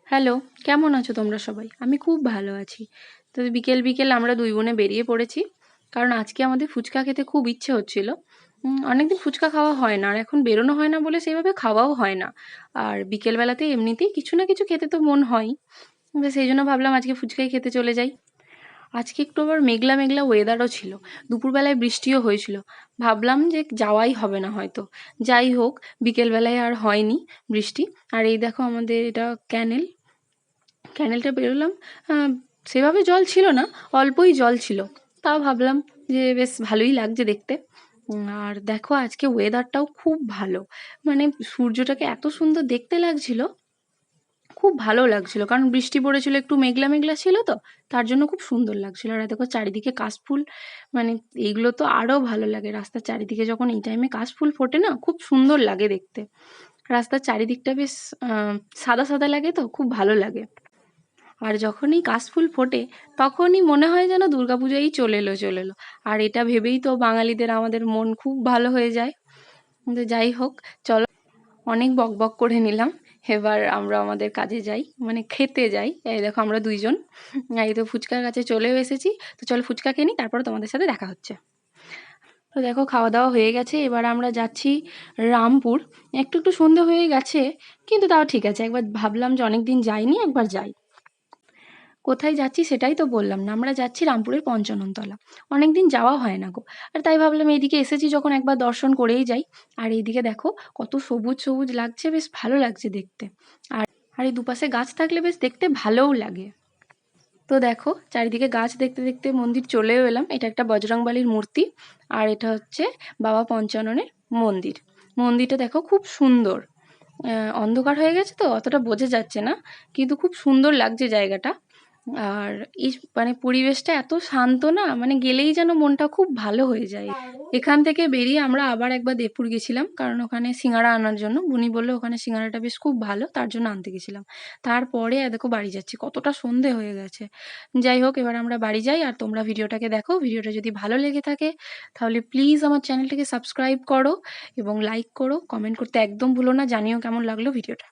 Hello, কেমন আছো তোমরা সবাই? আমি খুব ভালো আছি। তো বিকেল, বিকেল আমরা ২ বোনে বেরিয়ে পড়েছি। কারণ আজকে আমাদের ফুচকা খেতে খুব ইচ্ছে হচ্ছিল। অনেকদিন ফুচকা খাওয়া হয় না। আর এখন বেরোনো হয় না বলে সেইভাবে খাওয়াও হয় না। আর বিকেলবেলাতে এমনিতেই কিছু না কিছু খেতে তো মন হয়ই। তো সেইজন্য ভাবলাম আজকে ফুচকাই খেতে চলে যাই। আজকে একটু আবার মেঘলা, মেঘলা ওয়েদারও ছিল। দুপুরবেলায় বৃষ্টিও হয়েছিল। ভাবলাম যে যাওয়াই হবে না হয়তো। যাই হোক, বিকেলবেলায় আর হয়নি বৃষ্টি। আর এই দেখো আমাদের এটা ক্যানেল। ক্যানেলটা পেরোলাম। সেভাবে জল ছিল না, অল্পই জল ছিল। তাও ভাবলাম যে বেশ ভালোই লাগছে দেখতে। আর দেখো আজকে ওয়েদারটাও খুব ভালো। মানে সূর্যটাকে এত সুন্দর দেখতে লাগছিল, খুব ভালো লাগছিল। কারণ বৃষ্টি পড়েছিল, একটু মেঘলা, মেঘলা ছিল তো, তার জন্য খুব সুন্দর লাগছিল। আর দেখো চারিদিকে কাশফুল, মানে এইগুলো তো আরও ভালো লাগে। রাস্তার চারিদিকে যখন এই টাইমে কাশফুল ফোটে না, খুব সুন্দর লাগে দেখতে। রাস্তার চারিদিকটা বেশ সাদা, সাদা লাগে তো খুব ভালো লাগে। আর যখনই কাশফুল ফোটে তখনই মনে হয় যেন দুর্গাপূজাই চলে এলো। আর এটা ভেবেই তো বাঙালিদের আমাদের মন খুব ভালো হয়ে যায়। কিন্তু যাই হোক, চলো, অনেক বকবক করে নিলাম। এবার আমরা আমাদের কাজে যাই, মানে খেতে যাই। এই দেখো আমরা ২ জন এই তো ফুচকার কাছে চলেও এসেছি। তো চলো ফুচকা খেয়ে নিই, তারপরে তোমাদের সাথে দেখা হচ্ছে। তো দেখো খাওয়া দাওয়া হয়ে গেছে, এবার আমরা যাচ্ছি রামপুর। একটু একটু সন্ধে হয়ে গেছে, কিন্তু তাও ঠিক আছে। একবার ভাবলাম যে অনেক দিন যাইনি, একবার যাই। কোথায় যাচ্ছি সেটাই তো বললাম না। আমরা যাচ্ছি রামপুরের পঞ্চাননতলা। অনেকদিন যাওয়া হয় না গো। আর তাই ভাবলাম এইদিকে এসেছি যখন একবার দর্শন করেই যাই। আর এইদিকে দেখো কত সবুজ, সবুজ লাগছে, বেশ ভালো লাগছে দেখতে। আর আর এই দুপাশে গাছ থাকলে বেশ দেখতে ভালোও লাগে। তো দেখো চারিদিকে গাছ দেখতে, দেখতে মন্দির চলেও এলাম। এটা একটা বজরংবলীর মূর্তি। আর এটা হচ্ছে বাবা পঞ্চাননের মন্দির। মন্দিরটা দেখো খুব সুন্দর। অন্ধকার হয়ে গেছে তো অতটা বোঝা যাচ্ছে না, কিন্তু খুব সুন্দর লাগছে জায়গাটা। আর এই মানে পরিবেশটা এত শান্ত না, মানে গেলেই যেন মনটা খুব ভালো হয়ে যায়। এখান থেকে বেরিয়ে আমরা আবার একবার দেবপুর গেছিলাম, কারণ ওখানে সিঙ্গাড়া আনার জন্য। বুনি বললো ওখানে সিঙ্গাড়াটা বেশ খুব ভালো, তার জন্য আনতে গেছিলাম। তারপরে দেখো বাড়ি যাচ্ছি, কতটা সন্ধে হয়ে গেছে। যাই হোক, এবার আমরা বাড়ি যাই। আর তোমরা ভিডিওটাকে দেখো। ভিডিওটা যদি ভালো লেগে থাকে তাহলে প্লিজ আমার চ্যানেলটাকে সাবস্ক্রাইব করো এবং লাইক করো, কমেন্ট করতে একদম ভুলো না। জানিও কেমন লাগলো ভিডিওটা।